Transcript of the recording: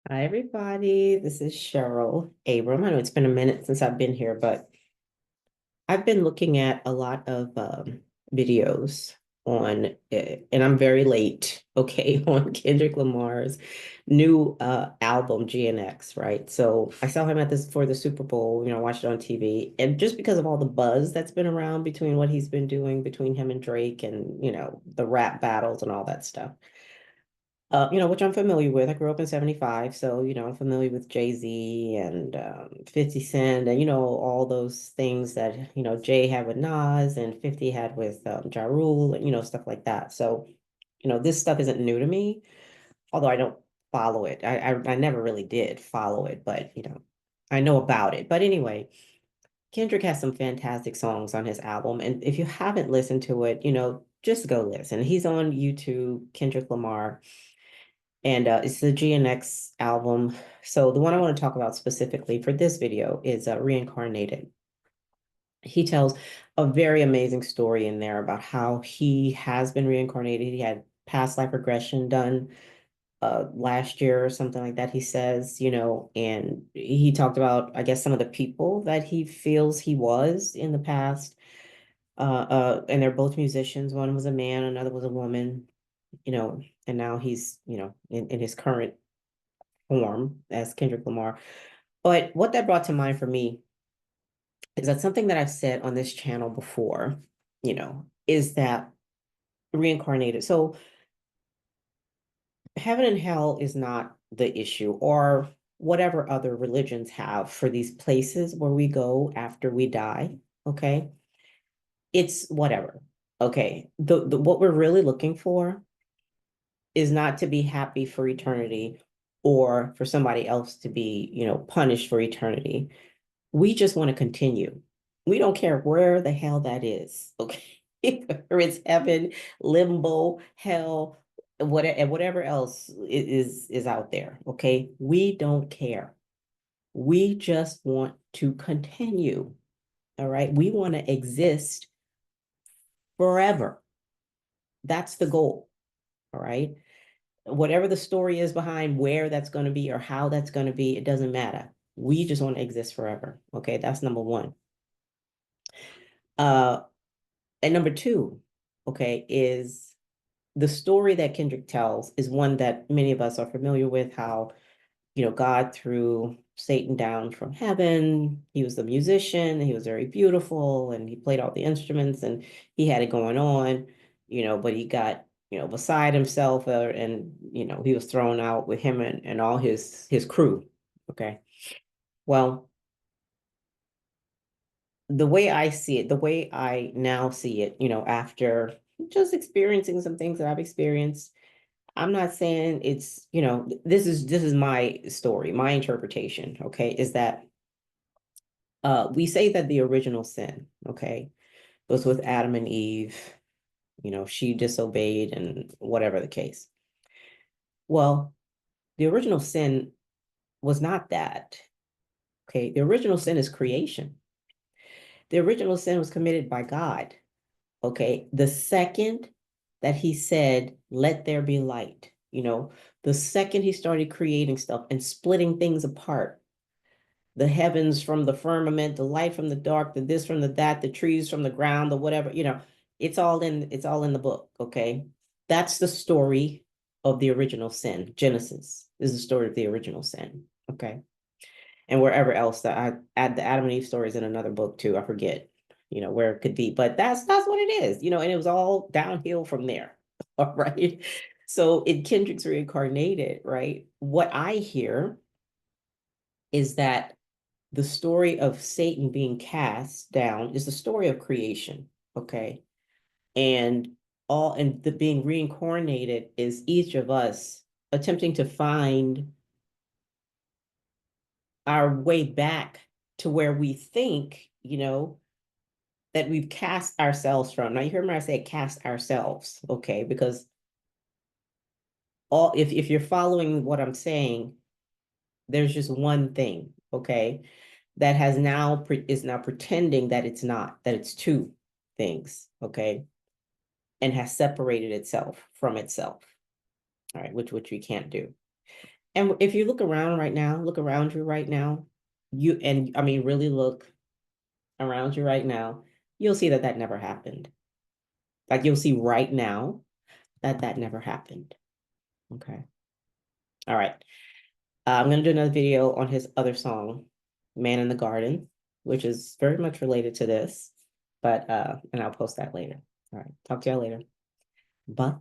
Hi, everybody. This is Cheryl Abram. I know it's been a minute since I've been here, but I've been looking at a lot of videos on, and I'm very late, okay, on Kendrick Lamar's new album, GNX, right? So I saw him at this for the Super Bowl, watched it on TV. And just because of all the buzz that's been around between what he's been doing between him and Drake and, the rap battles and all that stuff. Which I'm familiar with. I grew up in 75, so I'm familiar with Jay-Z and 50 Cent and all those things that Jay had with Nas and 50 had with Ja Rule and stuff like that. So, this stuff isn't new to me, although I don't follow it. I never really did follow it, but I know about it. But anyway, Kendrick has some fantastic songs on his album, and if you haven't listened to it, just go listen. He's on YouTube, Kendrick Lamar. And it's the GNX album. So the one I want to talk about specifically for this video is Reincarnated. He tells a very amazing story in there about how he has been reincarnated. He had past life regression done last year or something like that, he says, and he talked about, I guess, some of the people that he feels he was in the past. And they're both musicians. One was a man, another was a woman, and now he's, in his current form as Kendrick Lamar. But what that brought to mind for me is that something that I've said on this channel before, is that reincarnated. So heaven and hell is not the issue, or whatever other religions have for these places where we go after we die. Okay. It's whatever. Okay. The what we're really looking for is not to be happy for eternity or for somebody else to be, punished for eternity. We just want to continue. We don't care where the hell that is, okay? Whether it's heaven, limbo, hell, whatever else is out there, okay? We don't care. We just want to continue, all right? We want to exist forever. That's the goal, all right? Whatever the story is behind where that's going to be or how that's going to be, it doesn't matter. We just want to exist forever, okay? That's number one. Uh, And number two, okay, is the story that Kendrick tells is one that many of us are familiar with, how, God threw Satan down from heaven. He was the musician, he was very beautiful, and he played all the instruments and he had it going on, but he got, beside himself, and, he was thrown out with him and all his crew. Okay. Well, the way I see it, the way I now see it, after just experiencing some things that I've experienced, I'm not saying it's, this is my story, my interpretation, okay, is that we say that the original sin, okay, was with Adam and Eve, she disobeyed and whatever the case. Well, the original sin was not that. Okay, the original sin is creation. The original sin was committed by God. Okay. The second that he said, let there be light, the second he started creating stuff and splitting things apart, the heavens from the firmament, the light from the dark, the this from the that, the trees from the ground, the whatever, it's all in the book. Okay. That's the story of the original sin. Genesis is the story of the original sin. Okay. And wherever else that I add the Adam and Eve story is in another book too. I forget, where it could be, but that's what it is, and it was all downhill from there. All right. So in Kendrick's Reincarnated, right? What I hear is that the story of Satan being cast down is the story of creation. Okay. And the being reincarnated is each of us attempting to find our way back to where we think, that we've cast ourselves from. Now you hear me, I say cast ourselves, okay? Because if you're following what I'm saying, there's just one thing, okay, that is now pretending that it's not, that it's two things, okay, and has separated itself from itself, all right, which we can't do. And if you look around right now, look around you right now, I mean, really look around you right now, you'll see that that never happened. Like you'll see right now that that never happened. Okay. All right. I'm going to do another video on his other song, Man in the Garden, which is very much related to this, but, and I'll post that later. All right. Talk to y'all later. Bye.